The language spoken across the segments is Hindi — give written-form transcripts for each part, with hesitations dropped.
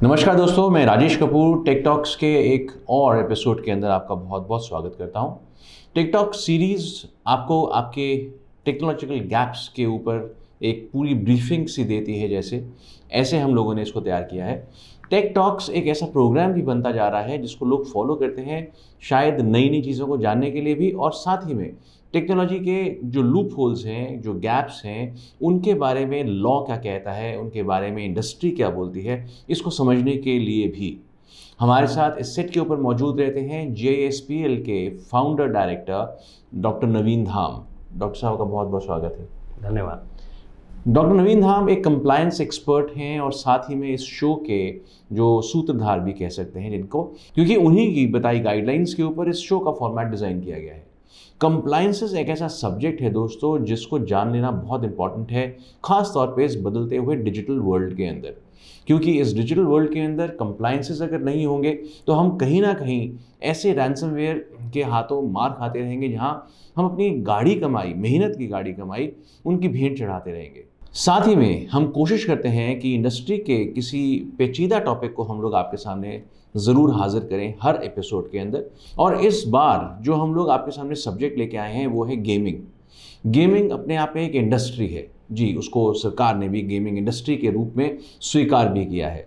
नमस्कार दोस्तों, मैं राजेश कपूर टेक टॉक्स के एक और एपिसोड के अंदर आपका बहुत बहुत स्वागत करता हूं। टेक टॉक सीरीज़ आपको आपके टेक्नोलॉजिकल गैप्स के ऊपर एक पूरी ब्रीफिंग सी देती है। ऐसे हम लोगों ने इसको तैयार किया है। टेक टॉक्स एक ऐसा प्रोग्राम भी बनता जा रहा है जिसको लोग फॉलो करते हैं, शायद नई नई चीज़ों को जानने के लिए भी, और साथ ही में टेक्नोलॉजी के जो लूप होल्स हैं, जो गैप्स हैं, उनके बारे में लॉ क्या कहता है, उनके बारे में इंडस्ट्री क्या बोलती है, इसको समझने के लिए भी। हमारे साथ इस सेट के ऊपर मौजूद रहते हैं JSPL के फाउंडर डायरेक्टर डॉक्टर नवीन धाम। डॉक्टर साहब का बहुत बहुत स्वागत है। धन्यवाद। डॉक्टर नवीन धाम एक कंप्लायंस एक्सपर्ट हैं और साथ ही में इस शो के जो सूत्रधार भी कह सकते हैं जिनको, क्योंकि उन्हीं की बताई गाइडलाइंस के ऊपर इस शो का फॉर्मेट डिज़ाइन किया गया है। कंप्लायंसेस एक ऐसा सब्जेक्ट है दोस्तों जिसको जान लेना बहुत इंपॉर्टेंट है, ख़ास तौर पे इस बदलते हुए डिजिटल वर्ल्ड के अंदर। क्योंकि इस डिजिटल वर्ल्ड के अंदर कंप्लायंसेस अगर नहीं होंगे तो हम कहीं ना कहीं ऐसे रैंसमवेयर के हाथों मार खाते रहेंगे जहां हम अपनी गाढ़ी कमाई, मेहनत की गाढ़ी कमाई, उनकी भेंट चढ़ाते रहेंगे। साथ ही में हम कोशिश करते हैं कि इंडस्ट्री के किसी पेचीदा टॉपिक को हम लोग आपके सामने ज़रूर हाजिर करें हर एपिसोड के अंदर। और इस बार जो हम लोग आपके सामने सब्जेक्ट लेके आए हैं वो है गेमिंग। गेमिंग अपने आप में एक इंडस्ट्री है जी, उसको सरकार ने भी गेमिंग इंडस्ट्री के रूप में स्वीकार भी किया है।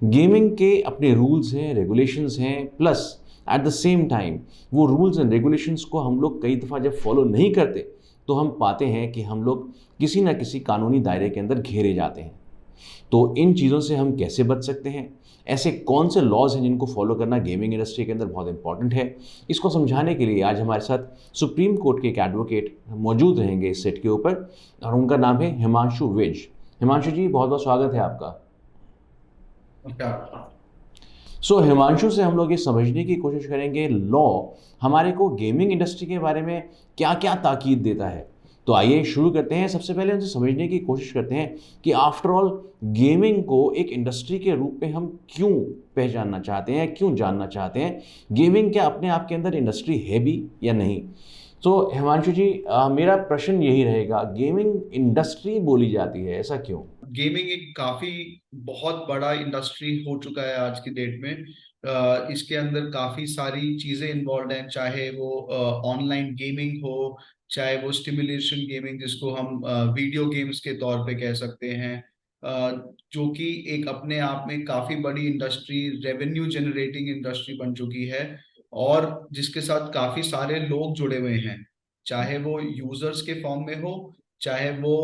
गेमिंग के अपने रूल्स हैं, रेगुलेशंस हैं, plus at the same time वो रूल्स एंड रेगुलेशंस को हम लोग कई दफ़ा जब फॉलो नहीं करते तो हम पाते हैं कि हम लोग किसी ना किसी कानूनी दायरे के अंदर घेरे जाते हैं। तो इन चीज़ों से हम कैसे बच सकते हैं, ऐसे कौन से लॉज हैं जिनको फॉलो करना गेमिंग इंडस्ट्री के अंदर बहुत इंपॉर्टेंट है, इसको समझाने के लिए आज हमारे साथ सुप्रीम कोर्ट के एक एडवोकेट मौजूद रहेंगे इस सेट के ऊपर, और उनका नाम है हिमांशु विज। हिमांशु जी, बहुत बहुत स्वागत है आपका। हिमांशु से हम लोग ये समझने की कोशिश करेंगे लॉ हमारे को गेमिंग इंडस्ट्री के बारे में क्या क्या ताकीद देता है। तो आइए शुरू करते हैं। सबसे पहले उनसे समझने की कोशिश करते हैं कि आफ्टर ऑल गेमिंग को एक इंडस्ट्री के रूप में हम क्यों पहचानना चाहते हैं, क्यों जानना चाहते हैं। गेमिंग क्या अपने आप के अंदर इंडस्ट्री है भी या नहीं। तो हिमांशु जी, मेरा प्रश्न यही रहेगा, गेमिंग इंडस्ट्री बोली जाती है, ऐसा क्यों? गेमिंग एक काफी बहुत बड़ा इंडस्ट्री हो चुका है आज की डेट में। इसके अंदर काफी सारी चीजें इन्वॉल्व हैं, चाहे वो ऑनलाइन गेमिंग हो, चाहे वो स्टिमुलेशन गेमिंग जिसको हम वीडियो गेम्स के तौर पे कह सकते हैं, जो कि एक अपने आप में काफी बड़ी इंडस्ट्री, रेवेन्यू जनरेटिंग इंडस्ट्री बन चुकी है और जिसके साथ काफी सारे लोग जुड़े हुए हैं, चाहे वो यूजर्स के फॉर्म में हो, चाहे वो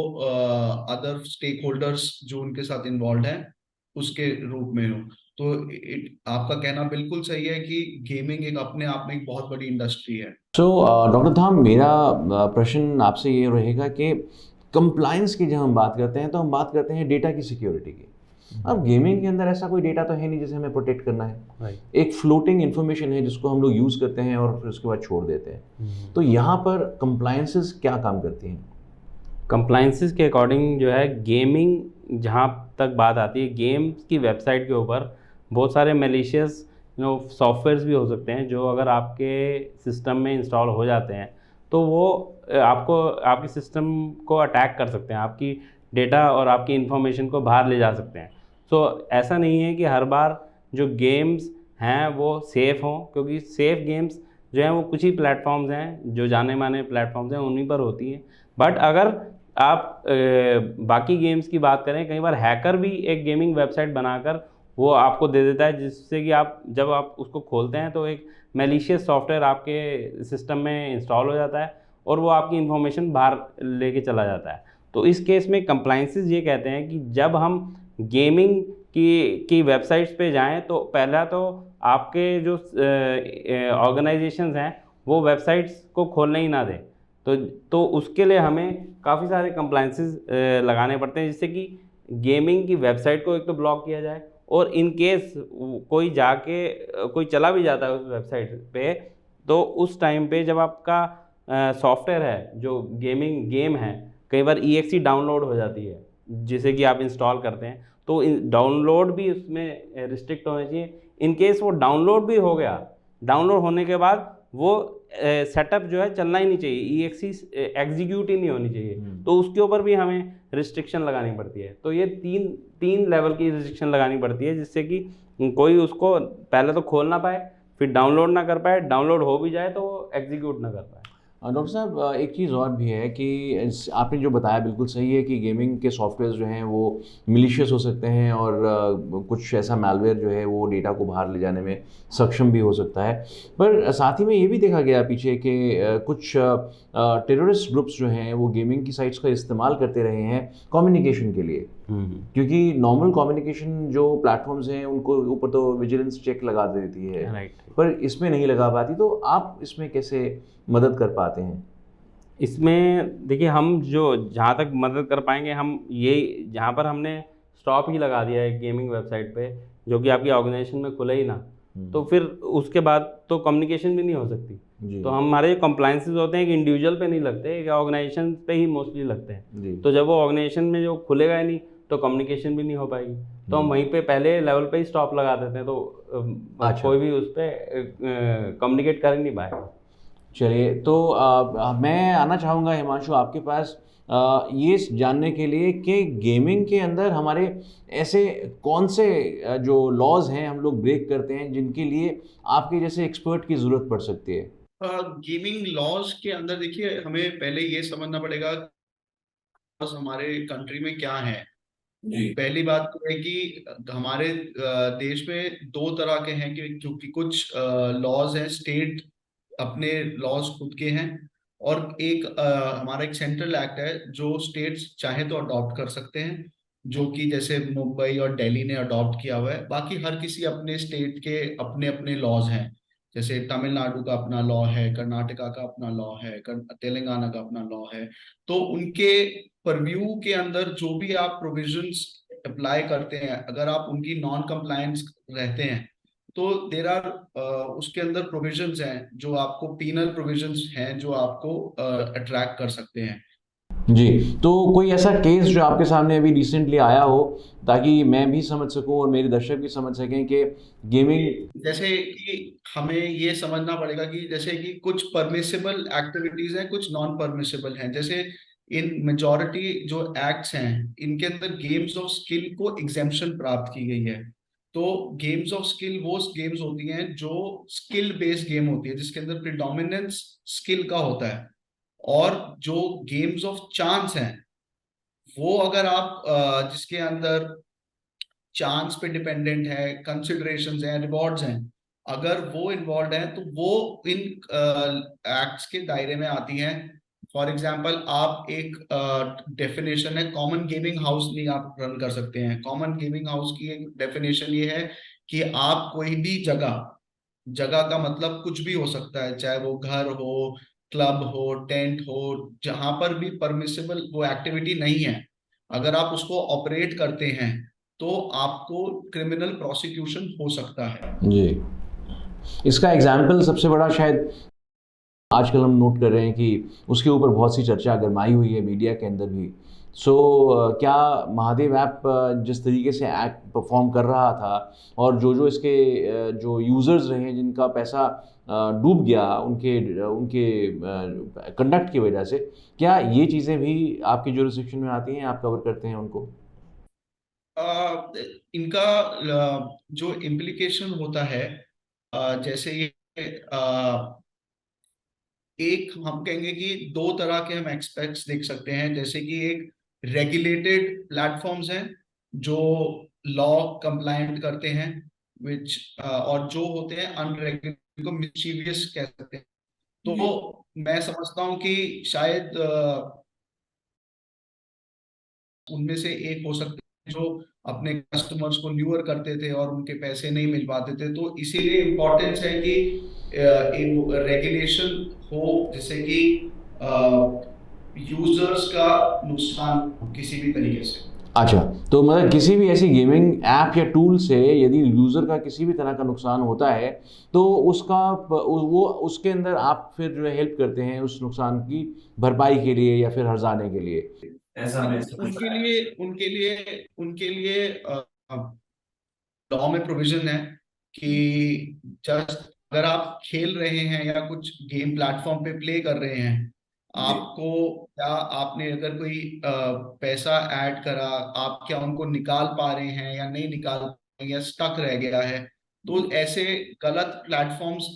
अदर स्टेक होल्डर्स जो उनके साथ इन्वॉल्व हैं उसके रूप में हो। तो आपका कहना बिल्कुल सही है कि गेमिंग एक अपने आप में एक बहुत बड़ी इंडस्ट्री है। डॉक्टर धाम, मेरा प्रश्न आपसे ये रहेगा कि कंप्लायंस की जब हम बात करते हैं तो हम बात करते हैं डेटा की सिक्योरिटी की। अब गेमिंग के अंदर ऐसा कोई डेटा तो है नहीं जिसे हमें प्रोटेक्ट करना है। एक फ्लोटिंग इन्फॉर्मेशन है जिसको हम लोग यूज़ करते हैं और फिर उसके बाद छोड़ देते हैं। तो यहाँ पर कंप्लायंसेस क्या काम करती हैं? कंप्लाइंसेस के अकॉर्डिंग जो है, गेमिंग जहाँ तक बात आती है, गेम्स की वेबसाइट के ऊपर बहुत सारे मेलिशियस सॉफ्टवेयर्स भी हो सकते हैं जो अगर आपके सिस्टम में इंस्टॉल हो जाते हैं तो वो आपको आपके सिस्टम को अटैक कर सकते हैं, आपकी डेटा और आपकी इन्फॉर्मेशन को बाहर ले जा सकते हैं। सो ऐसा नहीं है कि हर बार जो गेम्स हैं वो सेफ़ हों, क्योंकि सेफ़ गेम्स जो हैं वो कुछ ही प्लेटफॉर्म्स हैं, जो जाने माने प्लेटफॉर्म्स हैं उन्हीं पर होती हैं। बट अगर आप बाकी गेम्स की बात करें, कई बार हैकर भी एक गेमिंग वेबसाइट बनाकर वो आपको दे देता है, जिससे कि आप जब आप उसको खोलते हैं तो एक मैलिशियस सॉफ्टवेयर आपके सिस्टम में इंस्टॉल हो जाता है और वो आपकी इन्फॉर्मेशन बाहर लेके चला जाता है। तो इस केस में कंप्लायंसेस ये कहते हैं कि जब हम गेमिंग की वेबसाइट्स पे जाएं तो पहला तो आपके जो ऑर्गेनाइजेशंस हैं वो वेबसाइट्स को खोलने ही ना दें। तो उसके लिए हमें काफ़ी सारे कंप्लायंसेस लगाने पड़ते हैं, जिससे कि गेमिंग की वेबसाइट को एक तो ब्लॉक किया जाए, और इन केस कोई जाके कोई चला भी जाता है उस वेबसाइट पे, तो उस टाइम पे जब आपका सॉफ्टवेयर है जो गेम है, कई बार EXE डाउनलोड हो जाती है जिसे कि आप इंस्टॉल करते हैं, तो डाउनलोड भी उसमें रिस्ट्रिक्ट होना चाहिए। इन केस वो डाउनलोड भी हो गया, डाउनलोड होने के बाद वो सेटअप जो है चलना ही नहीं चाहिए, EXE एग्जीक्यूट ही नहीं होनी चाहिए। तो उसके ऊपर भी हमें रिस्ट्रिक्शन लगानी पड़ती है। तो ये तीन तीन लेवल की रिस्ट्रिक्शन लगानी पड़ती है, जिससे कि कोई उसको पहले तो खोल ना पाए, फिर डाउनलोड ना कर पाए, डाउनलोड हो भी जाए तो वो एग्जीक्यूट ना कर पाए। डॉक्टर साहब, एक चीज़ और भी है कि आपने जो बताया बिल्कुल सही है कि गेमिंग के सॉफ्टवेयर जो हैं वो मिलीशियस हो सकते हैं और कुछ ऐसा मैलवेयर जो है वो डेटा को बाहर ले जाने में सक्षम भी हो सकता है। पर साथ ही में ये भी देखा गया पीछे कि कुछ टेररिस्ट ग्रुप्स जो हैं वो गेमिंग की साइट्स का इस्तेमाल करते रहे हैं कम्युनिकेशन के लिए, क्योंकि नॉर्मल कम्युनिकेशन जो प्लेटफॉर्म्स हैं उनको ऊपर तो विजिलेंस चेक लगा देती है, राइट। पर इसमें नहीं लगा पाती। तो आप इसमें कैसे मदद कर पाते हैं? इसमें देखिए, हम जो जहाँ तक मदद कर पाएंगे, हम ये जहाँ पर हमने स्टॉप ही लगा दिया है गेमिंग वेबसाइट पे, जो कि आपकी ऑर्गेनाइजेशन में खुले ही ना, तो फिर उसके बाद तो कम्युनिकेशन भी नहीं हो सकती। जी तो हमारे जो कंप्लाइंसेस होते हैं कि इंडिविजुअल पे नहीं लगते, कि ऑर्गेनाइजेशन पे ही मोस्टली लगते हैं। जी तो जब वो ऑर्गेनाइजेशन में जो खुलेगा ही नहीं, तो कम्युनिकेशन भी नहीं हो पाएगी। तो हम वहीं पे पहले लेवल पे ही स्टॉप लगा देते हैं, तो अच्छा। कोई भी उस पर कम्युनिकेट कर ही नहीं पाएगा। चलिए, तो मैं आना चाहूँगा हिमांशु आपके पास ये जानने के लिए कि गेमिंग के अंदर हमारे ऐसे कौन से जो लॉज हैं हम लोग ब्रेक करते हैं जिनके लिए आपके जैसे एक्सपर्ट की ज़रूरत पड़ सकती है? गेमिंग लॉज के अंदर देखिए, हमें पहले ये समझना पड़ेगा हमारे कंट्री में क्या है। पहली बात तो है कि हमारे देश में दो तरह के हैं, क्योंकि कुछ लॉज हैं, स्टेट अपने लॉज खुद के हैं, और एक हमारा एक सेंट्रल एक्ट है जो स्टेट्स चाहे तो अडॉप्ट कर सकते हैं, जो कि जैसे मुंबई और दिल्ली ने अडॉप्ट किया हुआ है। बाकी हर किसी अपने स्टेट के अपने अपने लॉज हैं। जैसे तमिलनाडु का अपना लॉ है, कर्नाटका का अपना लॉ है, तेलंगाना का अपना लॉ है। तो उनके परव्यू के अंदर जो भी आप प्रोविजंस अप्लाई करते हैं, अगर आप उनकी नॉन कंप्लायंस रहते हैं, तो देर आर उसके अंदर प्रोविजंस हैं, जो आपको पीनल प्रोविजंस हैं जो आपको अट्रैक्ट कर सकते हैं। जी, तो कोई ऐसा केस जो आपके सामने अभी रिसेंटली आया हो, ताकि मैं भी समझ सकूं और मेरे दर्शक भी समझ सकें कि गेमिंग। जैसे कि हमें ये समझना पड़ेगा कि जैसे कि कुछ परमिसिबल एक्टिविटीज हैं, कुछ नॉन परमिसिबल हैं। जैसे इन मेजॉरिटी जो एक्ट्स हैं, इनके अंदर गेम्स ऑफ स्किल को एग्जेम्पशन प्राप्त की गई है। तो गेम्स ऑफ स्किल वो गेम्स होती हैं जो स्किल बेस्ड गेम होती है, जिसके अंदर प्रिडोमिनेंस स्किल का होता है। और जो गेम्स ऑफ चांस हैं, वो अगर आप जिसके अंदर चांस पे डिपेंडेंट है, कंसिडरेशंस हैं, रिवॉर्ड्स हैं, अगर वो इन्वॉल्व है तो वो इन एक्ट्स के दायरे में आती हैं। फॉर एग्जांपल, आप एक डेफिनेशन है, कॉमन गेमिंग हाउस नहीं आप रन कर सकते हैं। कॉमन गेमिंग हाउस की एक डेफिनेशन ये है कि आप कोई भी जगह, जगह का मतलब कुछ भी हो सकता है, चाहे वो घर हो, क्लब हो, टेंट हो, जहां पर भी परमिसिबल वो एक्टिविटी नहीं है, अगर आप उसको ऑपरेट करते हैं तो आपको क्रिमिनल प्रोसिक्यूशन हो सकता है। जी, इसका एग्जाम्पल सबसे बड़ा शायद आजकल हम नोट कर रहे हैं कि उसके ऊपर बहुत सी चर्चा गरमाई हुई है मीडिया के अंदर भी। सो क्या महादेव ऐप जिस तरीके से ऐप परफॉर्म कर रहा था और जो इसके जो यूज़र्स रहे हैं जिनका पैसा डूब गया उनके उनके कंडक्ट की वजह से, क्या ये चीज़ें भी आपकी जुरिस्डिक्शन में आती हैं, आप कवर करते हैं उनको? इनका जो इम्प्लीकेशन होता है, जैसे ये एक हम कहेंगे कि दो तरह के हम एक्सपेक्ट्स देख सकते हैं। जैसे कि एक रेगुलेटेड प्लेटफॉर्म्स हैं जो लॉ कंप्लायंट करते हैं, विच और जो होते हैं अनरेगुलेटेड, को मिस्चीवियस कह सकते हैं। तो मैं समझता हूं कि शायद उनमें से एक हो सकते हैं जो अपने कस्टमर्स को ल्यूर करते थे और उनके पैसे नहीं मिल पाते थे। तो इसीलिए इम्पोर्टेंस है कि एक रेगुलेशन हो, जिससे कि यूजर्स का नुकसान किसी भी तरीके से। अच्छा, तो मतलब किसी भी ऐसी गेमिंग ऐप या टूल से यदि यूज़र का किसी भी तरह का नुकसान होता है, तो उसका वो उसके अंदर आप फिर जो है हेल्प करते हैं उस नुकसान की भरपाई के लिए या फिर हर्जाने के लिए? ऐसा मैं उनके लिए लॉ में प्रोविजन है कि जस्ट अगर आप खेल रहे हैं या कुछ गेम प्लेटफॉर्म पे प्ले कर रहे हैं, आपको क्या, आपने अगर कोई पैसा ऐड करा, आप क्या उनको निकाल पा रहे हैं या नहीं निकाल पा रहे हैं, या स्टक रह गया है। तो ऐसे गलत प्लेटफॉर्म्स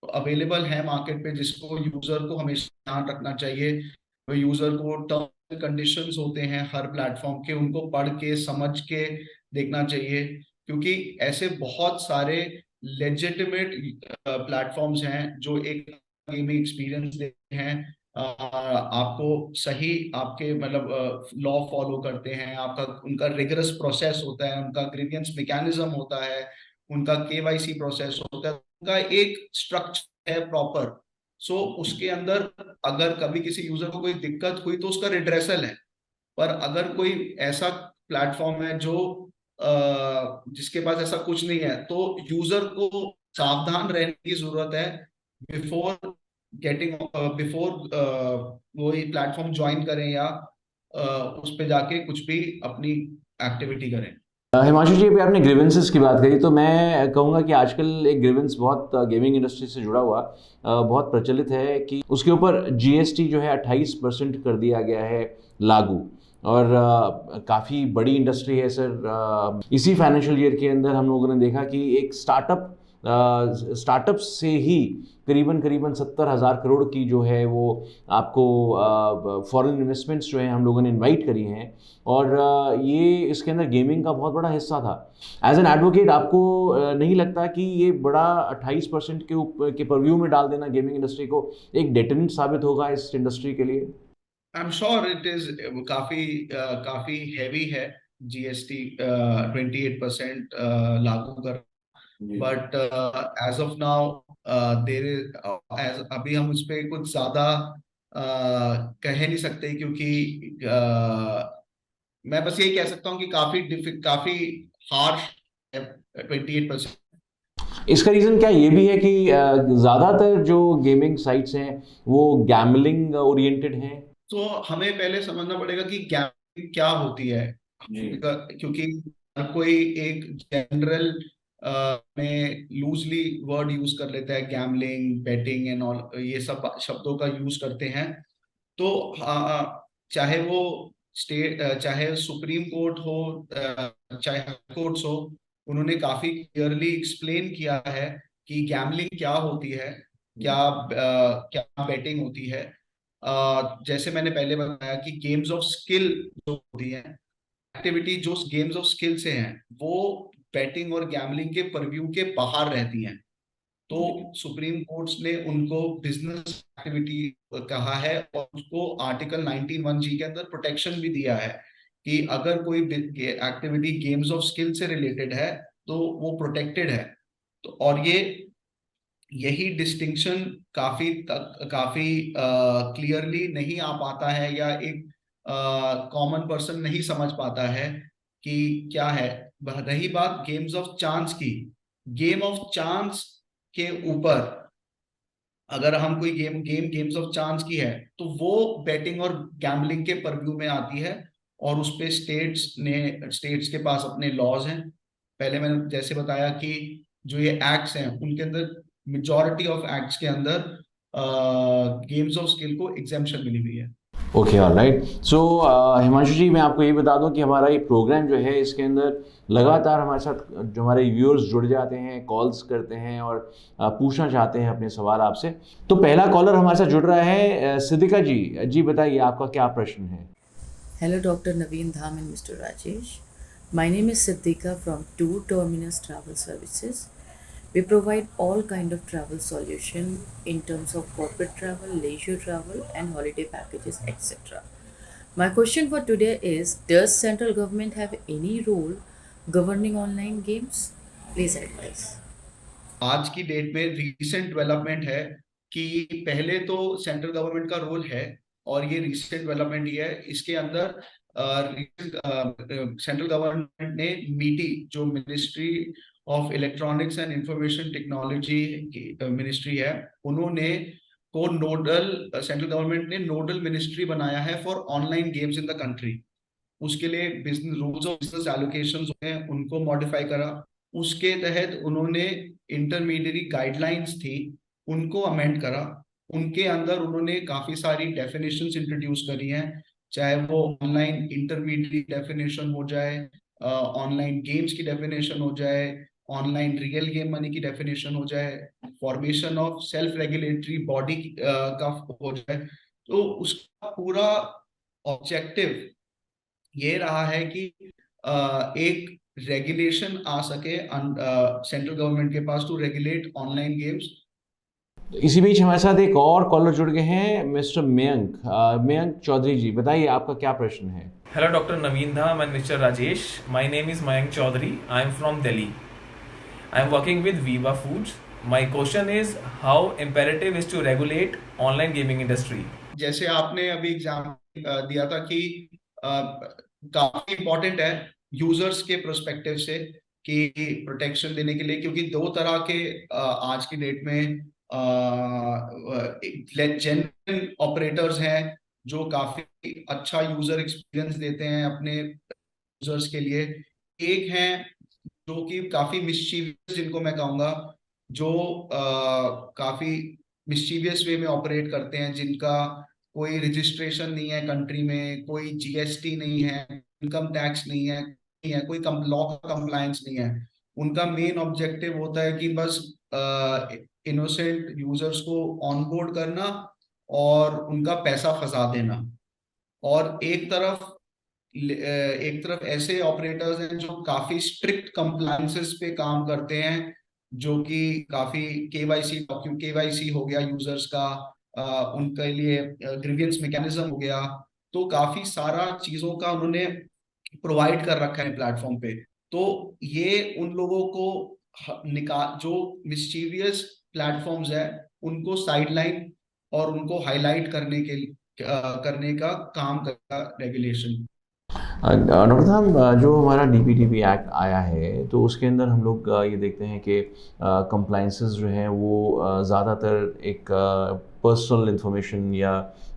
अवेलेबल है मार्केट पे, जिसको यूजर को हमेशा ध्यान रखना चाहिए। तो यूजर को टर्म्स कंडीशंस होते हैं हर प्लेटफॉर्म के, उनको पढ़ के समझ के देखना चाहिए, क्योंकि ऐसे बहुत सारे लेजिटिमेट प्लेटफॉर्म्स हैं जो एक गेमिंग एक्सपीरियंस देते हैं। आपको सही, आपके मतलब लॉ फॉलो करते हैं, आपका उनका रिगरस प्रोसेस होता है, उनका ग्रीवियंस मैकेनिज्म होता है, उनका केवाईसी प्रोसेस होता है, उनका एक स्ट्रक्चर है प्रॉपर। सो उसके अंदर अगर कभी किसी यूजर को कोई दिक्कत हुई तो उसका रिड्रेसल है। पर अगर कोई ऐसा प्लेटफॉर्म है जो जिसके पास ऐसा कुछ नहीं है, तो यूजर को सावधान रहने की जरूरत है बिफोर गेटिंग, बिफोर वो ये प्लेटफॉर्म ज्वाइन करें या उस पे जाके कुछ भी अपनी एक्टिविटी करें। हिमांशु जी, अभी आपने ग्रीवेंसेस की बात करी, तो मैं कहूँगा कि आजकल एक ग्रीवेंस बहुत गेमिंग इंडस्ट्री से जुड़ा हुआ बहुत प्रचलित है कि उसके ऊपर जीएसटी जो है 28% कर दिया गया है लागू। और काफ़ी बड़ी इंडस्ट्री है सर। इसी फाइनेंशियल ईयर के अंदर हम लोगों ने देखा कि एक स्टार्टअप से ही करीबन करीबन 70,000 करोड़ की जो है वो आपको फॉरेन इन्वेस्टमेंट्स जो है हम लोगों ने इनवाइट करी हैं। और ये इसके अंदर गेमिंग का बहुत बड़ा हिस्सा था। एज एन एडवोकेट, आपको नहीं लगता कि ये बड़ा 28% के ऊपर के परव्यू में डाल देना गेमिंग इंडस्ट्री को एक डेटरेंट साबित होगा इस इंडस्ट्री के लिए? I am sure it is काफी हैवी है जीएसटी 28% लागू कर। But as of now there अभी हम उस पर कुछ ज्यादा कह नहीं सकते, क्योंकि मैं बस यही कह सकता हूँ कि काफी हार्श है 28%। इसका रीज़न क्या ये भी है कि ज़्यादातर जो गेमिंग साइट्स हैं वो गैमलिंग ओरिएंटेड हैं? तो हमें पहले समझना पड़ेगा कि गैम्बलिंग क्या होती है। क्योंकि हर कोई एक जनरल में लूजली वर्ड यूज कर लेता है, गैम्बलिंग, बेटिंग एंड ऑल, ये सब शब्दों का यूज करते हैं। तो चाहे वो चाहे सुप्रीम कोर्ट हो, चाहे हाई कोर्ट्स हो, उन्होंने काफी क्लियरली एक्सप्लेन किया है कि गैम्बलिंग क्या होती है, क्या बेटिंग होती है। जैसे मैंने पहले बताया कि गेम्स ऑफ स्किल जो होती है, एक्टिविटी जो गेम्स ऑफ स्किल से हैं, वो बेटिंग और गैम्बलिंग के परव्यू के बाहर रहती हैं। तो सुप्रीम कोर्ट्स ने उनको बिजनेस एक्टिविटी कहा है, और उसको आर्टिकल 19(1)(g) के अंदर प्रोटेक्शन भी दिया है कि अगर कोई एक्टिविटी गेम्स ऑफ स्किल से रिलेटेड है तो वो प्रोटेक्टेड है। तो और यही डिस्टिंक्शन काफी क्लियरली नहीं आ पाता है, या एक कॉमन पर्सन नहीं समझ पाता है कि क्या है। रही बात गेम्स ऑफ चांस की, गेम ऑफ चांस के ऊपर अगर हम कोई गेम्स ऑफ चांस की है, तो वो बेटिंग और गैम्बलिंग के परव्यू में आती है, और उस पे स्टेट्स के पास अपने लॉज हैं। पहले मैंने जैसे बताया कि जो ये एक्ट्स हैं उनके अंदर मेजॉरिटी ऑफ एक्ट्स के अंदर गेम्स ऑफ स्किल को एग्जेम्पशन मिली हुई है। Okay, alright. So Himanshu ji, मैं आपको ये बता दूं कि हमारा ये प्रोग्राम जो है इसके अंदर लगातार हमारे साथ जो हमारे व्यूअर्स जुड़ जाते हैं, कॉल्स करते हैं और पूछना चाहते हैं अपने सवाल आपसे। तो पहला कॉलर हमारे साथ जुड़ रहा है सिद्धिका जी। जी बताइए, आपका क्या प्रश्न है? Hello, Dr. Naveen Dham and Mr. Rajesh. My name is Siddhika from Two Terminus Travel Services. We provide all kind of travel solution in terms of corporate travel, leisure travel, and holiday packages, etc. My question for today is: does central government have any role governing online games? Please advise. आज की डेट में रीसेंट डेवलपमेंट है कि पहले तो सेंट्रल गवर्नमेंट का रोल है, और ये रीसेंट डेवलपमेंट ही है। इसके अंदर सेंट्रल गवर्नमेंट ने मीटी, जो ministry of electronics and information technology की मिनिस्ट्री है, उन्होंने को सेंट्रल गवर्नमेंट ने नोडल मिनिस्ट्री बनाया है for online games in the country. उसके लिए business rules of business allocations होते हैं, उनको मॉडिफाई करा। उसके तहत उन्होंने इंटरमीडिएट गाइडलाइंस थी, उनको अमेंड करा। उनके अंदर उन्होंने काफी सारी डेफिनेशंस इंट्रोड्यूस करी हैं, चाहे वो ऑनलाइन इंटरमीडिएट डेफिनेशन हो जाए, ऑनलाइन गेम्स की डेफिनेशन हो जाए, ऑनलाइन रियल गेम मनी की डेफिनेशन हो जाए, formation of self regulatory body का हो जाए। तो उसका पूरा ऑब्जेक्टिव ये रहा है कि एक रेगुलेशन आ सके सेंट्रल गवर्नमेंट के पास टू रेगुलेट ऑनलाइन गेम्स। इसी बीच हमारे साथ एक और कॉलर जुड़ गए हैं, मिस्टर मयंक। मयंक चौधरी जी, बताइए आपका क्या प्रश्न है। Hello, Dr. Naveen Dham and Mr. Rajesh. My name is Mayank Chaudhary. I am from Delhi. I am working with Viva Foods. My question is, how imperative is to regulate online gaming industry? जैसे आपने अभी एग्जाम दिया था कि काफी इम्पोर्टेंट है यूजर्स के प्रोस्पेक्टिव से कि प्रोटेक्शन देने के लिए, क्योंकि दो तरह के आज की डेट में जेन्युइन ऑपरेटर्स हैं जो काफी अच्छा यूजर एक्सपीरियंस देते हैं अपने यूजर्स के लिए। एक है जो कि काफी मिस्चीवियस, जिनको मैं कहूंगा जो काफी मिस्चीवियस वे में ऑपरेट करते हैं, जिनका कोई रजिस्ट्रेशन नहीं है कंट्री में, कोई जीएसटी नहीं है, इनकम टैक्स नहीं है, कोई लॉ कंप्लायंस नहीं है। उनका मेन ऑब्जेक्टिव होता है कि बस इनोसेंट यूजर्स को ऑनबोर्ड करना और उनका पैसा फंसा देना। और एक तरफ ऐसे ऑपरेटर्स हैं जो काफी स्ट्रिक्ट कंप्लायंसेस पे काम करते हैं, जो कि काफी केवाईसी हो गया यूजर्स का, उनके लिए ग्रीवियंस मैकेनिज्म हो गया। तो काफी सारा चीजों का उन्होंने प्रोवाइड कर रखा है प्लेटफॉर्म पे। तो ये उन लोगों को जो मिस्चीवियस प्लेटफॉर्म्स है उनको साइडलाइन और उनको हाईलाइट करने का काम करता रेगुलेशन। डॉक्टर साहब, जो हमारा डीपीटीपी एक्ट आया है तो उसके अंदर हम लोग ये देखते हैं कि कंप्लाइंसेस जो हैं वो ज़्यादातर एक पर्सनल इंफॉर्मेशन या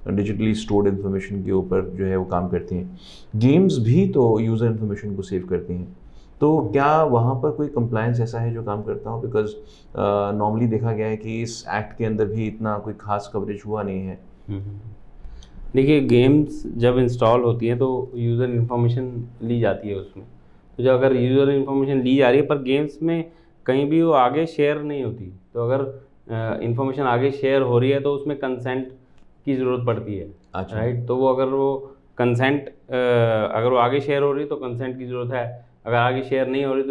डिजिटली स्टोर्ड इंफॉर्मेशन के ऊपर जो है वो काम करती हैं। गेम्स भी तो यूज़र इंफॉर्मेशन को सेव करती हैं, तो क्या वहाँ पर कोई कंप्लायंस ऐसा है जो काम करता हो? बिकॉज नॉर्मली देखा गया है कि इस एक्ट के अंदर भी इतना कोई खास कवरेज हुआ नहीं है। देखिए, गेम्स जब इंस्टॉल होती हैं तो यूज़र इन्फॉर्मेशन ली जाती है उसमें। तो जब अगर यूज़र इन्फॉर्मेशन ली जा रही है पर गेम्स में कहीं भी वो आगे शेयर नहीं होती, तो अगर इन्फॉर्मेशन आगे शेयर हो रही है तो उसमें कंसेंट की ज़रूरत पड़ती है। अच्छा। राइट, तो वो अगर वो कंसेंट अगर वो आगे शेयर हो रही है तो कंसेंट की ज़रूरत है, अगर आगे शेयर नहीं हो रही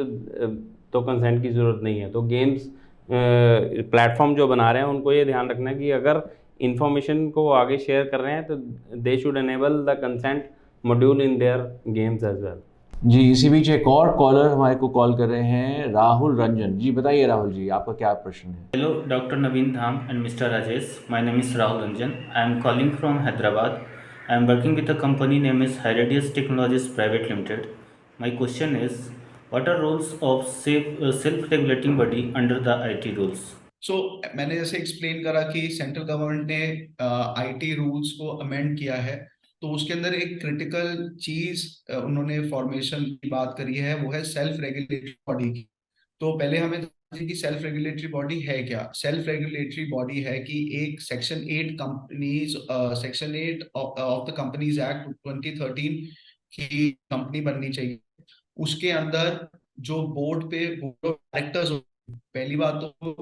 तो कंसेंट की ज़रूरत नहीं है। तो गेम्स प्लेटफॉर्म जो बना रहे हैं उनको ये ध्यान रखना है कि अगर इन्फॉर्मेशन को आगे शेयर कर रहे हैं तो they should enable the consent module in their games as well. जी, इसी बीच एक और कॉलर हमारे को कॉल कर रहे हैं, राहुल रंजन जी। बताइए राहुल जी, आपका क्या प्रश्न है। Hello, Dr. Naveen Dham and Mr. Rajesh. My name is Rahul Ranjan. I am calling from Hyderabad. I am working with a company name is Heredius Technologies Private Limited. My question is, what are rules of self-regulating body under the IT rules? मैंने जैसे एक्सप्लेन करा कि सेंट्रल गवर्नमेंट ने आईटी रूल्स को अमेंड किया है, तो उसके अंदर एक क्रिटिकल चीज उन्होंने फॉर्मेशन की बात करी है, वो है सेल्फ रेगुलेटरी बॉडी की। तो पहले हमें समझिए कि सेल्फ रेगुलेटरी बॉडी है क्या। सेल्फ रेगुलेटरी बॉडी है कि एक section 8 of the companies act 2013 की कंपनी बननी चाहिए। उसके अंदर जो बोर्ड ऑफ डायरेक्टर्स, पहली बात तो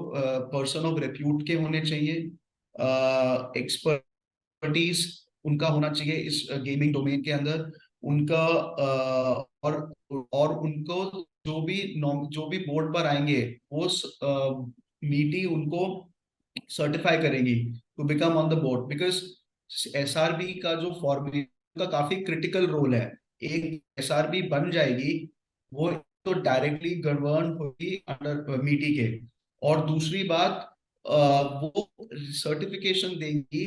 पर्सन ऑफ रेप्यूट के होने चाहिए, एक्सपर्टीज उनका होना चाहिए इस गेमिंग डोमेन के अंदर। उनका और उनको जो भी बोर्ड पर आएंगे वो मीटिंग उनको सर्टिफाई करेगी to become on the board, because SRB का जो फॉर्मेशन का काफी क्रिटिकल रोल है। एक एसआरबी बन जाएगी वो तो डायरेक्टली गवर्न होगी अंडर मीटी के, और दूसरी बात वो सर्टिफिकेशन देंगी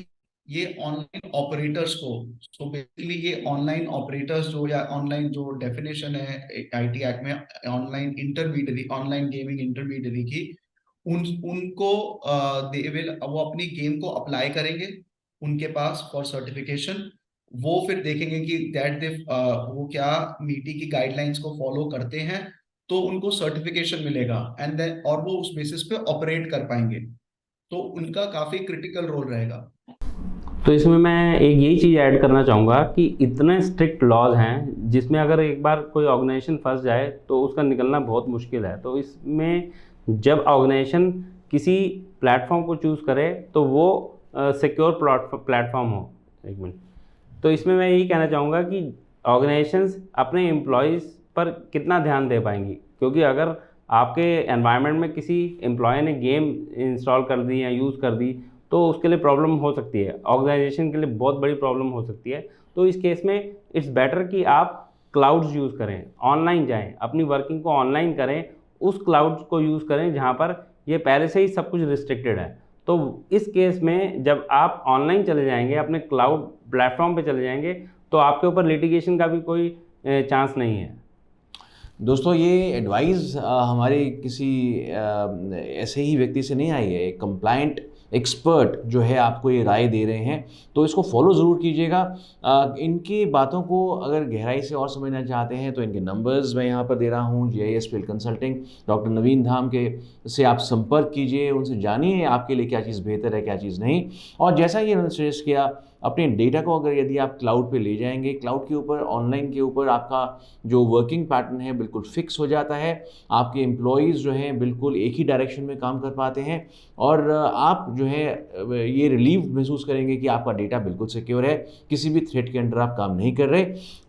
ये ऑनलाइन ऑपरेटर्स को। सो बेसिकली ये ऑनलाइन ऑपरेटर्स जो, या ऑनलाइन जो डेफिनेशन है आईटी एक्ट में online intermediary, online gaming intermediary की, उनको दे विल, वो अपनी गेम को अप्लाई करेंगे उनके पास फॉर सर्टिफिकेशन। वो फिर देखेंगे कि वो क्या मीटी की गाइडलाइंस को फॉलो करते हैं, तो उनको सर्टिफिकेशन मिलेगा एंड देन और वो उस बेसिस पे ऑपरेट कर पाएंगे। तो उनका काफी क्रिटिकल रोल रहेगा। तो इसमें मैं एक यही चीज़ ऐड करना चाहूँगा कि इतने स्ट्रिक्ट लॉज हैं जिसमें अगर एक बार कोई ऑर्गेनाइजेशन फंस जाए तो उसका निकलना बहुत मुश्किल है। तो इसमें जब ऑर्गेनाइजेशन किसी प्लेटफॉर्म को चूज़ करे तो वो सिक्योर प्लेटफॉर्म हो। एक मिनट। तो इसमें मैं यही कहना चाहूँगा कि ऑर्गेनाइजेशंस अपने एम्प्लॉयज़ पर कितना ध्यान दे पाएंगी, क्योंकि अगर आपके एनवायरनमेंट में किसी एम्प्लॉय ने गेम इंस्टॉल कर दी या यूज़ कर दी तो उसके लिए प्रॉब्लम हो सकती है, ऑर्गेनाइजेशन के लिए बहुत बड़ी प्रॉब्लम हो सकती है। तो इस केस में इट्स बेटर कि आप क्लाउड्स यूज़ करें, ऑनलाइन जाएं, अपनी वर्किंग को ऑनलाइन करें, उस क्लाउड्स को यूज़ करें जहां पर ये पहले से ही सब कुछ रिस्ट्रिक्टेड है। तो इस केस में जब आप ऑनलाइन चले जाएंगे, अपने क्लाउड प्लेटफॉर्म पे चले जाएंगे, तो आपके ऊपर लिटिगेशन का भी कोई चांस नहीं है। दोस्तों, ये एडवाइस हमारे किसी ऐसे ही व्यक्ति से नहीं आई है। एक कंप्लाइंट एक्सपर्ट जो है आपको ये राय दे रहे हैं, तो इसको फॉलो ज़रूर कीजिएगा। इनकी बातों को अगर गहराई से और समझना चाहते हैं तो इनके नंबर्स मैं यहाँ पर दे रहा हूँ। GIS फील्ड कंसल्टिंग डॉक्टर नवीन धाम के से आप संपर्क कीजिए, उनसे जानिए आपके लिए क्या चीज़ बेहतर है, क्या चीज़ नहीं। और जैसा कि उन्होंने सजेस्ट किया, अपने डेटा को अगर यदि आप क्लाउड पे ले जाएंगे, क्लाउड के ऊपर, ऑनलाइन के ऊपर आपका जो वर्किंग पैटर्न है बिल्कुल फिक्स हो जाता है। आपके एम्प्लॉयज़ जो हैं बिल्कुल एक ही डायरेक्शन में काम कर पाते हैं और आप जो है ये रिलीव महसूस करेंगे कि आपका डेटा बिल्कुल सिक्योर है, किसी भी थ्रेट के अंडर आप काम नहीं कर रहे।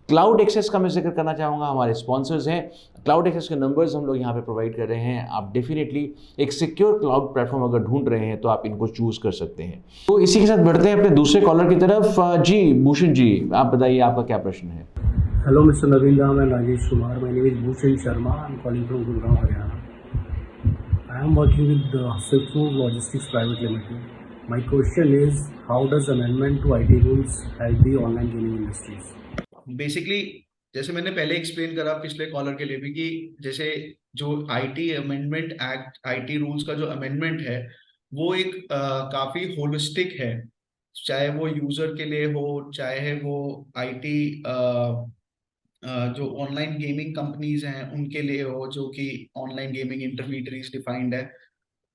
क्लाउड एक्सेस का मैं जिक्र करना चाहूँगा, हमारे स्पॉन्सर्स हैं। क्लाउड एक्सेस के नंबर्स हम लोग यहाँ पे प्रोवाइड कर रहे हैं। आप डेफिनेटली एक सिक्योर क्लाउड प्लेटफॉर्म अगर ढूंढ रहे हैं तो आप इनको चूज़ कर सकते हैं। तो इसी के साथ बढ़ते हैं अपने दूसरे कॉलर की तरफ। जी भूषण जी, आप बताइए आपका क्या प्रश्न है। Hello, Mr. Naveen Dham and Rajesh Kumar. My name is Bhushan Sharma. I'm calling from Gurgaon, Haryana. I am working with Swiftmove Logistics Private Limited. My question is, how does amendment to IT rules help the online gaming industries? Basically जैसे मैंने पहले एक्सप्लेन करा पिछले कॉलर के लिए भी कि जैसे जो IT amendment act, IT rules का जो अमेंडमेंट है वो एक काफी होलिस्टिक है। चाहे वो यूजर के लिए हो, चाहे वो IT जो ऑनलाइन गेमिंग कंपनीज हैं उनके लिए हो, जो कि ऑनलाइन गेमिंग इंटरमीडियरीज डिफाइंड है,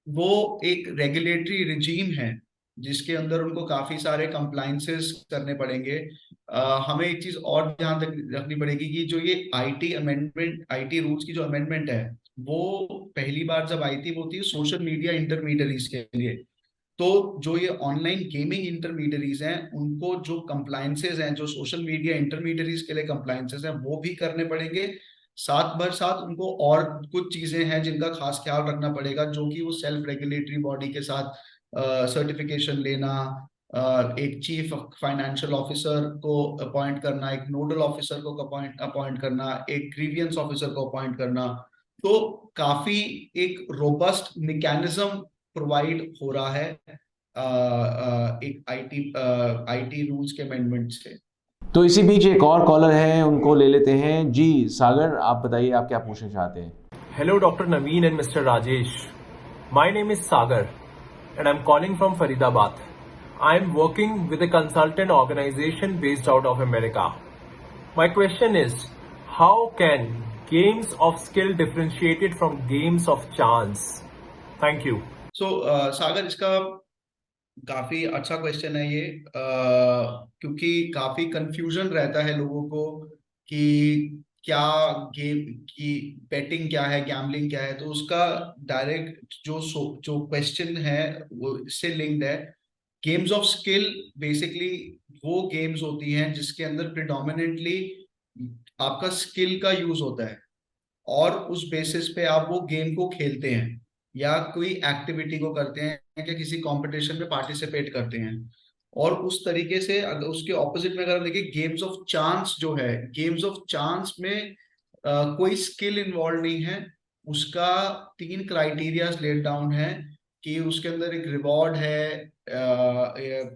वो एक रेगुलेटरी रिजीम है जिसके अंदर उनको काफी सारे कंप्लायंसेस करने पड़ेंगे। हमें एक चीज और ध्यान रखनी पड़ेगी कि जो ये IT अमेंडमेंट, IT रूल्स की जो अमेंडमेंट है वो पहली बार जब आई थी वो थी सोशल मीडिया इंटरमीडियरीज के लिए। तो जो ये ऑनलाइन गेमिंग इंटरमीडियरीज हैं उनको जो कंप्लायंसेस हैं, जो सोशल मीडिया इंटरमीडियरीज के लिए कंप्लायंसेस हैं, वो भी करने पड़ेंगे। साथ भर साथ उनको और कुछ चीजें हैं जिनका खास ख्याल रखना पड़ेगा, जो कि वो सेल्फ रेगुलेटरी बॉडी के साथ सर्टिफिकेशन लेना, एक चीफ फाइनेंशियल ऑफिसर को अपॉइंट करना, एक नोडल ऑफिसर को अपॉइंट करना, एक ग्रीवियंस ऑफिसर को अपॉइंट करना। तो काफी एक रोबस्ट मैकेनिज्म प्रोवाइड हो रहा है एक IT रूल्स के अमेंडमेंट से। तो इसी बीच एक और कॉलर है, उनको ले लेते हैं। जी सागर, आप बताइए आप क्या पूछना चाहते हैं। Hello, Dr. Naveen and Mr. Rajesh. My name is Sagar and I'm calling from Faridabad. I'm working with a consultant organization based out of America. My question is, how can games of skill differentiated from games of chance? Thank you. So, सागर, इसका काफी अच्छा क्वेश्चन है ये, क्योंकि काफी कंफ्यूजन रहता है लोगों को कि क्या गेम की बेटिंग क्या है, गैम्बलिंग क्या है। तो उसका डायरेक्ट जो क्वेश्चन है वो इससे लिंक्ड है। गेम्स ऑफ स्किल बेसिकली वो गेम्स होती हैं जिसके अंदर प्रिडोमिनेंटली आपका स्किल का यूज होता है और उस बेसिस पे आप वो गेम को खेलते हैं या कोई एक्टिविटी को करते हैं या किसी कंपटीशन में पार्टिसिपेट करते हैं। और उस तरीके से अगर उसके ऑपोजिट में अगर हम देखें, गेम्स ऑफ चांस जो है, गेम्स ऑफ चांस में कोई स्किल इन्वॉल्व नहीं है। उसका 3 क्राइटेरियाज लेट डाउन है कि उसके अंदर एक रिवॉर्ड है,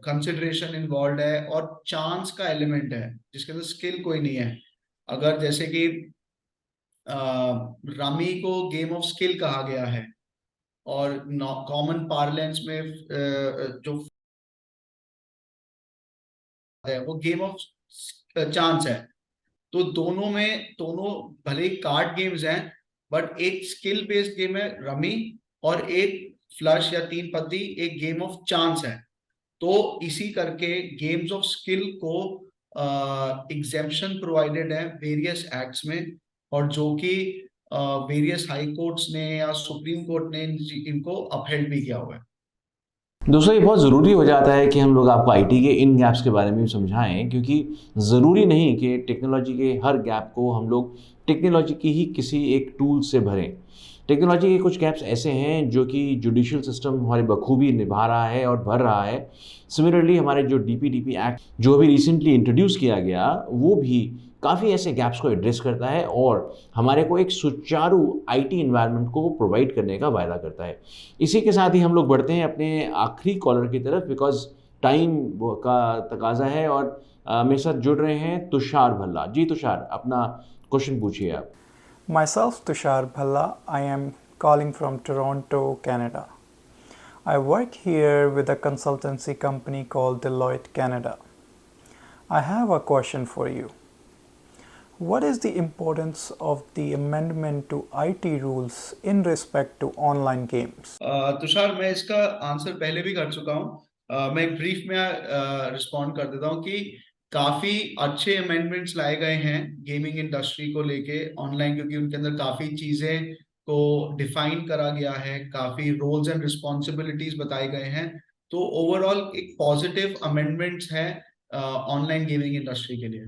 कंसिडरेशन इन्वॉल्व है और चांस का एलिमेंट है जिसके अंदर स्किल कोई नहीं है। अगर जैसे कि रमी को गेम ऑफ स्किल कहा गया है और कॉमन पार्लेंस में जो है वो गेम ऑफ चांस है। तो दोनों भले कार्ड गेम्स हैं, बट एक स्किल बेस्ड गेम है रमी और एक फ्लश या तीन पत्ती एक गेम ऑफ चांस है। तो इसी करके गेम्स ऑफ स्किल को एग्जेम्पशन प्रोवाइडेड है वेरियस एक्ट्स में, और जो कि वेरियस हाई कोर्ट्स ने या सुप्रीम कोर्ट ने इनको अपहेल्ड भी किया हुआ है। दोस्तों, ये बहुत ज़रूरी हो जाता है कि हम लोग आपको आईटी के इन गैप्स के बारे में भी समझाएं, क्योंकि ज़रूरी नहीं कि टेक्नोलॉजी के हर गैप को हम लोग टेक्नोलॉजी की ही किसी एक टूल से भरें। टेक्नोलॉजी के कुछ गैप्स ऐसे हैं जो कि जुडिशियल सिस्टम हमारे बखूबी निभा रहा है और भर रहा है। सिमिलरली हमारे जो डीपीडीपी एक्ट जो अभी रिसेंटली इंट्रोड्यूस किया गया, वो भी काफ़ी ऐसे गैप्स को एड्रेस करता है और हमारे को एक सुचारू आईटी एनवायरनमेंट को प्रोवाइड करने का वायदा करता है। इसी के साथ ही हम लोग बढ़ते हैं अपने आखिरी कॉलर की तरफ, बिकॉज टाइम का तकाजा है, और मेरे साथ जुड़ रहे हैं तुषार भल्ला। जी तुषार, अपना क्वेश्चन पूछिए आप। Myself, Tushar Bhalla. I am calling from Toronto, Canada. I work here with a consultancy company called Deloitte Canada. I have a question for you. What is the importance of the amendment to IT rules in respect to online games? Tushar, मैं इसका आंसर पहले भी कर चुका हूँ। मैं एक ब्रीफ में रिस्पॉन्ड कर देता हूँ कि काफी अच्छे अमेंडमेंट्स लाए गए हैं गेमिंग इंडस्ट्री को लेके ऑनलाइन, क्योंकि उनके अंदर काफी चीजें को डिफाइन करा गया है, काफी रोल्स एंड रिस्पॉन्सिबिलिटीज बताए गए हैं। तो ओवरऑल एक पॉजिटिव अमेंडमेंट्स है ऑनलाइन गेमिंग इंडस्ट्री के लिए।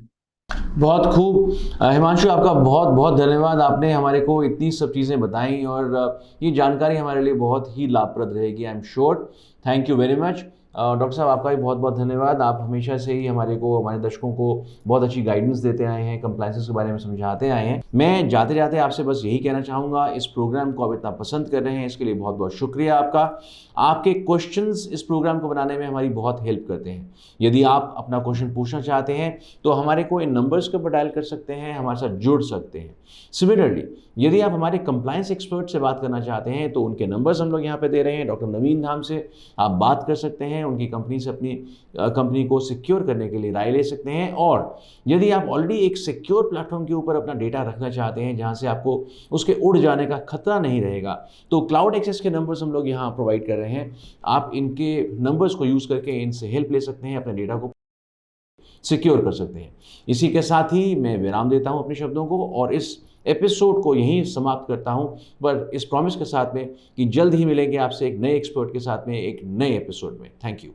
बहुत खूब हिमांशु, आपका बहुत बहुत धन्यवाद। आपने हमारे को इतनी सब चीज़ें बताई और ये जानकारी हमारे लिए बहुत ही लाभप्रद रहेगी, आई am sure. Thank you very much. Doctor साहब, आपका भी बहुत बहुत धन्यवाद। आप हमेशा से ही हमारे दर्शकों को बहुत अच्छी गाइडेंस देते आए हैं, कंप्लायंसेस के बारे में समझाते आए हैं। मैं जाते जाते आपसे बस यही कहना चाहूँगा, इस प्रोग्राम को आप इतना पसंद कर रहे हैं, इसके लिए बहुत बहुत शुक्रिया आपका। आपके क्वेश्चंस इस प्रोग्राम को बनाने में हमारी बहुत हेल्प करते हैं। यदि आप अपना क्वेश्चन पूछना चाहते हैं तो हमारे को इन नंबर्स के ऊपर डायल कर सकते हैं, हमारे साथ जुड़ सकते हैं। सिमिलरली यदि आप हमारे कंप्लायंस एक्सपर्ट से बात करना चाहते हैं तो उनके नंबर्स हम लोग यहाँ पे दे रहे हैं। डॉक्टर नवीन धाम से आप बात कर सकते हैं, उनकी कंपनी से अपनी कंपनी को सिक्योर करने के लिए राय ले सकते हैं। और यदि आप ऑलरेडी एक सिक्योर प्लेटफॉर्म के ऊपर अपना डेटा रखना चाहते हैं जहाँ से आपको उसके उड़ जाने का खतरा नहीं रहेगा, तो क्लाउड एक्सेस के नंबर्स हम लोग यहाँ प्रोवाइड कर रहे हैं। आप इनके नंबर्स को यूज़ करके इनसे हेल्प ले सकते हैं, अपने डेटा को सिक्योर कर सकते हैं। इसी के साथ ही मैं विराम देता हूं अपने शब्दों को और इस एपिसोड को यहीं समाप्त करता हूं, पर इस प्रॉमिस के साथ में कि जल्द ही मिलेंगे आपसे एक नए एक्सपर्ट के साथ में एक नए एपिसोड में। Thank you.